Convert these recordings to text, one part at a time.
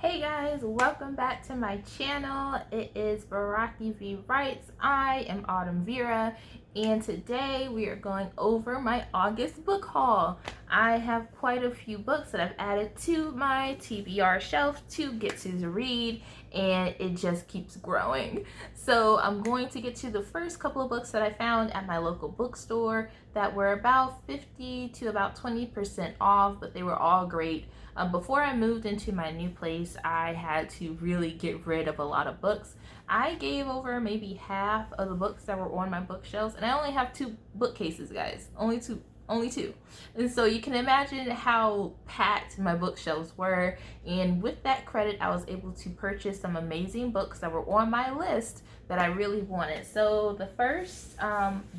Hey guys, welcome back to my channel. It is Baraki V Writes. I am Autumn Vera, and today we are going over my August book haul. I have quite a few books that I've added to my TBR shelf to get to read, and it just keeps growing. So I'm going to get to the first couple of books that I found at my local bookstore that were about 50 to about 20% off, but they were all great. Before I moved into my new place, I had to really get rid of a lot of books. I gave over maybe half of the books that were on my bookshelves, and I only have 2 bookcases, guys. Only two. And so you can imagine how packed my bookshelves were. And with that credit, I was able to purchase some amazing books that were on my list that I really wanted. So the first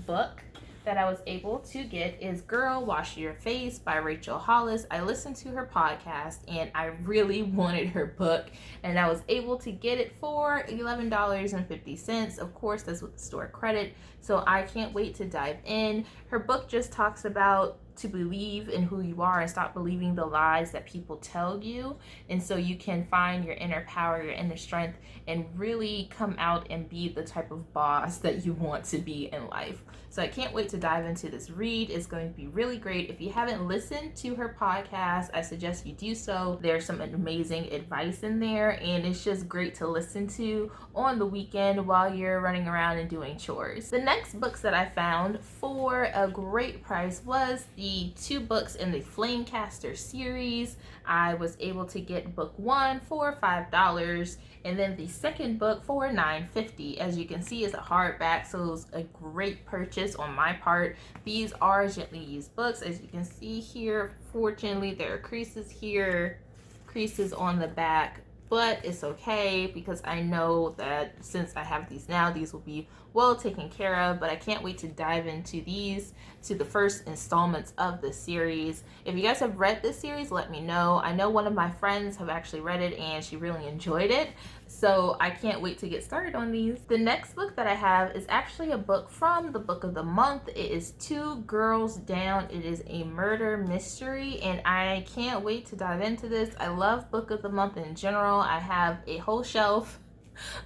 book that I was able to get is Girl, Wash Your Face by Rachel Hollis. I listened to her podcast and I really wanted her book, and I was able to get it for $11.50. Of course, that's with the store credit, so I can't wait to dive in. Her book just talks about to believe in who you are and stop believing the lies that people tell you, and so you can find your inner power, your inner strength, and really come out and be the type of boss that you want to be in life. So I can't wait to dive into this read. It's going to be really great. If you haven't listened to her podcast, I suggest you do so. There's some amazing advice in there, and it's just great to listen to on the weekend while you're running around and doing chores. The next books that I found for a great price was the 2 books in the Flamecaster series. I was able to get book 1 for $5, and then the second book for $9.50. As you can see, it's a hardback, so it was a great purchase on my part. These are gently used books. As you can see here, fortunately, there are creases here, creases on the back, but it's okay because I know that since I have these now, these will be well taken care of. But I can't wait to dive into these, to the first installments of the series. If you guys have read this series, let me know. I know one of my friends have actually read it and she really enjoyed it, so I can't wait to get started on these. The next book that I have is actually a book from the book of the month. It is Two Girls Down. It is a murder mystery, and I can't wait to dive into this. I love book of the month in general. I have a whole shelf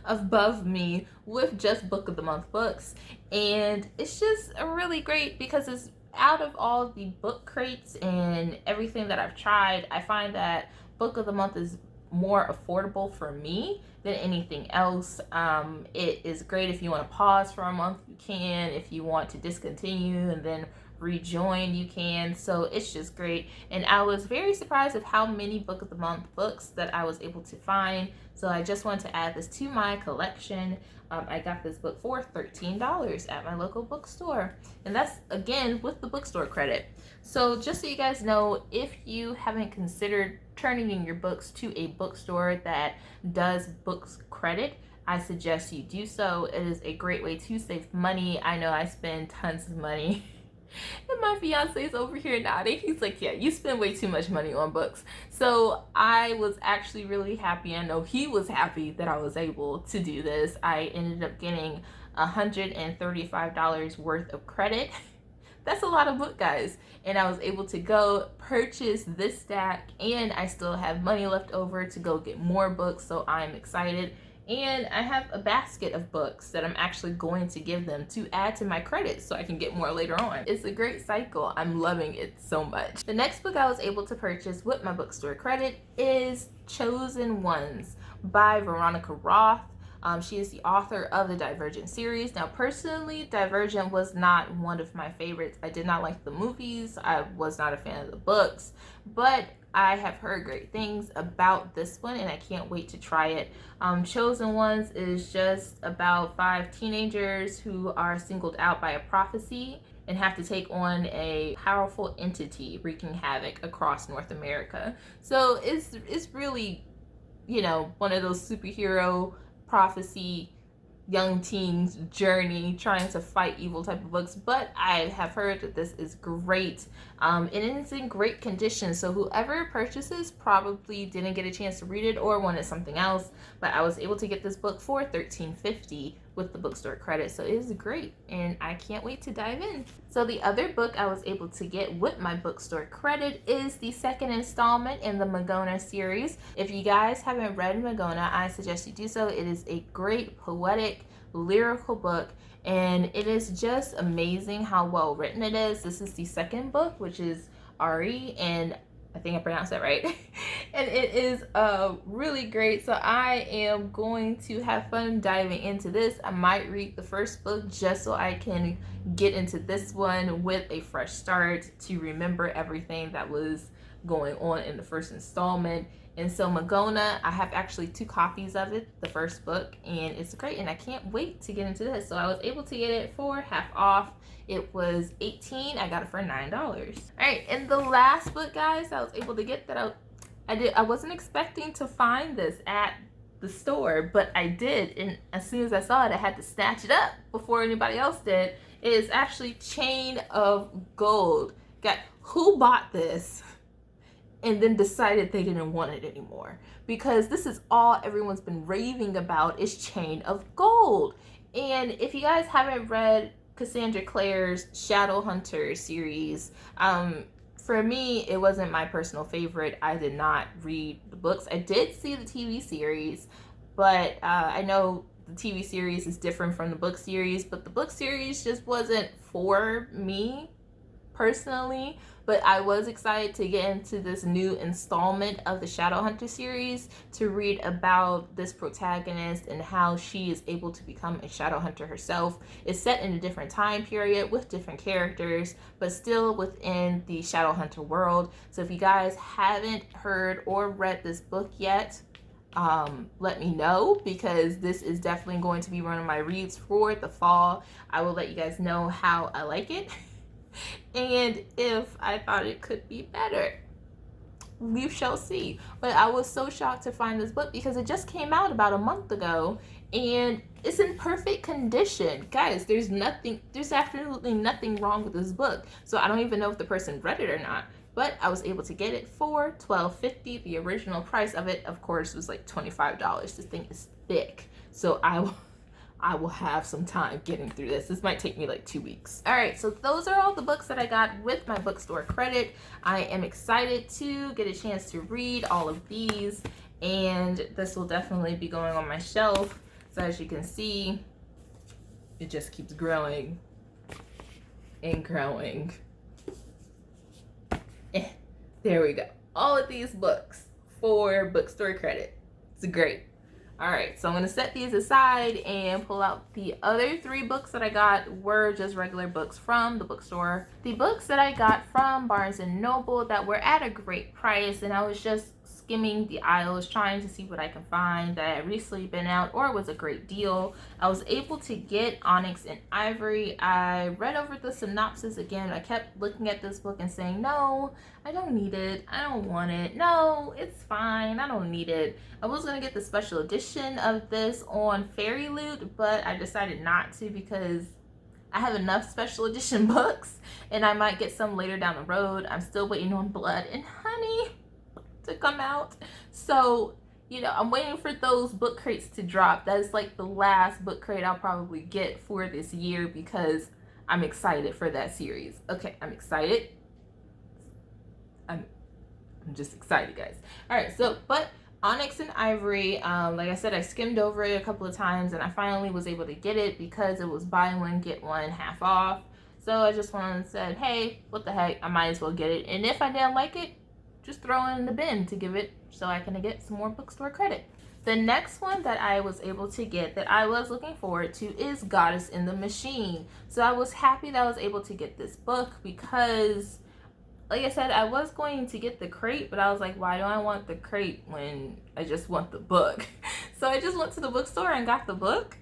above me with just book of the month books, and it's just really great because it's out of all the book crates and everything that I've tried, I find that book of the month is more affordable for me than anything else. It is great if you want to pause for a month, you can. If you want to discontinue and then rejoin, you can. So it's just great, and I was very surprised of how many book of the month books that I was able to find. So I just wanted to add this to my collection. I got this book for $13 at my local bookstore, and that's again with the bookstore credit. So just so you guys know, if you haven't considered turning in your books to a bookstore that does books credit, I suggest you do so. It is a great way to save money. I know I spend tons of money. And my fiance is over here nodding. He's like, yeah, you spend way too much money on books. So I was actually really happy. I know he was happy that I was able to do this. I ended up getting $135 worth of credit. That's a lot of book, guys. And I was able to go purchase this stack, and I still have money left over to go get more books. So I'm excited. And I have a basket of books that I'm actually going to give them to add to my credits so I can get more later on. It's a great cycle. I'm loving it so much. The next book I was able to purchase with my bookstore credit is Chosen Ones by Veronica Roth. She is the author of the Divergent series. Now, personally, Divergent was not one of my favorites. I did not like the movies. I was not a fan of the books, but I have heard great things about this one, and I can't wait to try it. Chosen Ones is just about 5 teenagers who are singled out by a prophecy and have to take on a powerful entity wreaking havoc across North America. So it's really, one of those superhero prophecy young teens journey trying to fight evil type of books, but I have heard that this is great. And it's in great condition, so whoever purchases probably didn't get a chance to read it or wanted something else, but I was able to get this book for $13.50 with the Bookstore Credit, so it is great, and I can't wait to dive in. So the other book I was able to get with my Bookstore Credit is the second installment in the Magona series. If you guys haven't read Magona, I suggest you do so. It is a great poetic, lyrical book, and it is just amazing how well written it is. This is the second book, which is Ari, and I think I pronounced that right. And it is really great. So I am going to have fun diving into this. I might read the first book just so I can get into this one with a fresh start to remember everything that was going on in the first installment. And so Magona, I have actually 2 copies of it, the first book, and it's great, and I can't wait to get into this. So I was able to get it for half off. It was $18. I got it for $9. All right, and the last book, guys, I was able to get that I wasn't expecting to find this at the store, but I did, and as soon as I saw it, I had to snatch it up before anybody else did. It is actually Chain of Gold. Who bought this and then decided they didn't want it anymore? Because this is all everyone's been raving about, is Chain of Gold. And if you guys haven't read Cassandra Clare's Shadowhunter series, for me, it wasn't my personal favorite. I did not read the books. I did see the TV series, but I know the TV series is different from the book series, but the book series just wasn't for me personally. But I was excited to get into this new installment of the Shadowhunter series to read about this protagonist and how she is able to become a Shadowhunter herself. It's set in a different time period with different characters, but still within the Shadowhunter world. So if you guys haven't heard or read this book yet, let me know, because this is definitely going to be one of my reads for the fall. I will let you guys know how I like it. And if I thought it could be better, we shall see. But I was so shocked to find this book because it just came out about a month ago and it's in perfect condition. Guys, there's absolutely nothing wrong with this book. So I don't even know if the person read it or not, but I was able to get it for $12.50. The original price of it, of course, was like $25. This thing is thick, so I will have some time getting through this. This might take me like 2 weeks. All right, so those are all the books that I got with my Bookstore Credit. I am excited to get a chance to read all of these, and this will definitely be going on my shelf. So as you can see, it just keeps growing and growing. There we go. All of these books for Bookstore Credit. It's great. All right, so I'm gonna set these aside and pull out the other 3 books that I got were just regular books from the bookstore. The books that I got from Barnes & Noble that were at a great price, and I was just skimming the aisles trying to see what I can find that had recently been out or was a great deal. I was able to get Onyx and Ivory. I read over the synopsis again. I kept looking at this book and saying, no, I don't need it. I don't want it. No, it's fine. I don't need it. I was going to get the special edition of this on Fairy Loot, but I decided not to because I have enough special edition books and I might get some later down the road. I'm still waiting on Blood and Honey to come out. So, you know, I'm waiting for those book crates to drop. That is like the last book crate I'll probably get for this year because I'm excited for that series. Okay, I'm excited. I'm just excited, guys. All right, so, but Onyx and Ivory, like I said, I skimmed over it a couple of times and I finally was able to get it because it was buy one, get one, half off. So I just went and said, hey, what the heck, I might as well get it. And if I didn't like it, just throw it in the bin to give it so I can get some more Bookstore Credit. The next one that I was able to get that I was looking forward to is Goddess in the Machine. So I was happy that I was able to get this book because, like I said, I was going to get the crate, but I was like, why do I want the crate when I just want the book? So I just went to the bookstore and got the book.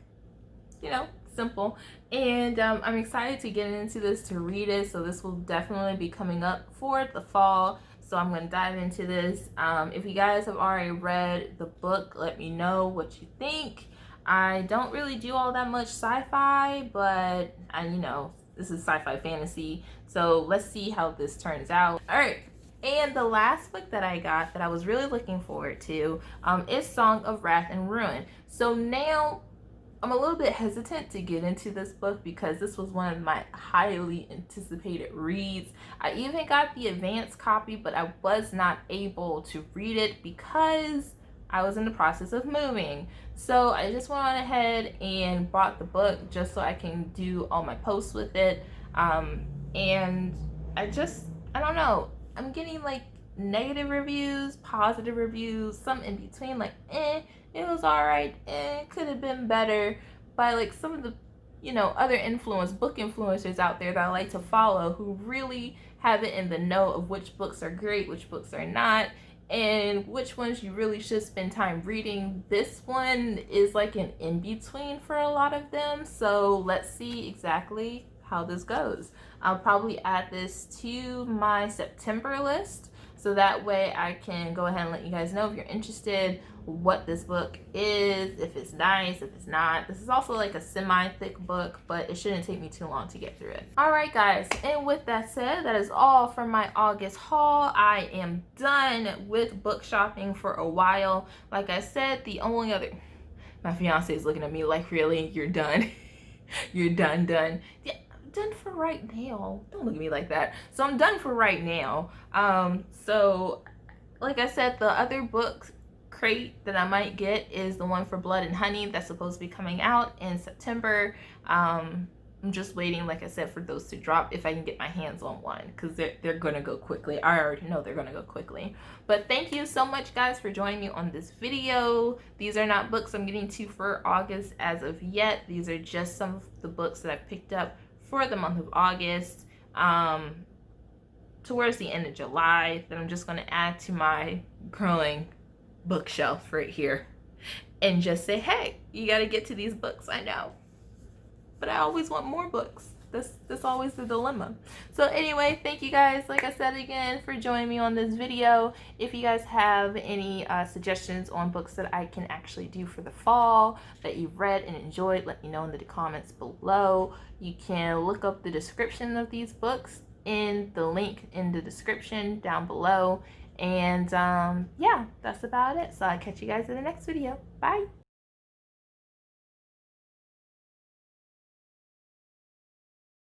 You know, simple. And I'm excited to get into this, to read it. So this will definitely be coming up for the fall. So I'm going to dive into this. If you guys have already read the book, let me know what you think. I don't really do all that much sci-fi, but you know, This is sci-fi fantasy. So let's see how this turns out. All right. And the last book that I got that I was really looking forward to is Song of Wrath and Ruin. So now I'm a little bit hesitant to get into this book because this was one of my highly anticipated reads. I even got the advanced copy, but I was not able to read it because I was in the process of moving. So I just went on ahead and bought the book just so I can do all my posts with it. And I don't know. I'm getting like negative reviews, positive reviews, some in between, like it was alright, it could have been better, by like some of the other book influencers out there that I like to follow, who really have it in the know of which books are great, which books are not, and which ones you really should spend time reading. This one is like an in-between for a lot of them, so let's see exactly how this goes. I'll probably add this to my September list, so that way I can go ahead and let you guys know if you're interested, what this book is, if it's nice, if it's not. This is also like a semi-thick book, but it shouldn't take me too long to get through it. All right, guys, and with that said, that is all for my August haul. I am done with book shopping for a while. Like I said, the only other... My fiance is looking at me like, really? You're done? You're done? Yeah. Done for right now. Don't look at me like that. So I'm done for right now. So like I said, the other book crate that I might get is the one for Blood and Honey that's supposed to be coming out in September. I'm just waiting, like I said, for those to drop if I can get my hands on one, because they're gonna go quickly. I already know they're gonna go quickly. But thank you so much, guys, for joining me on this video. These are not books I'm getting to for August as of yet. These are just some of the books that I picked up for the month of August, towards the end of July, that I'm just going to add to my growing bookshelf right here and just say, hey, you got to get to these books. I know, but I always want more books. That's always the dilemma. So anyway, thank you guys, like I said again, for joining me on this video. If you guys have any suggestions on books that I can actually do for the fall that you've read and enjoyed, let me know in the comments below. You can look up the description of these books in the link in the description down below. And yeah, that's about it. So I'll catch you guys in the next video. Bye.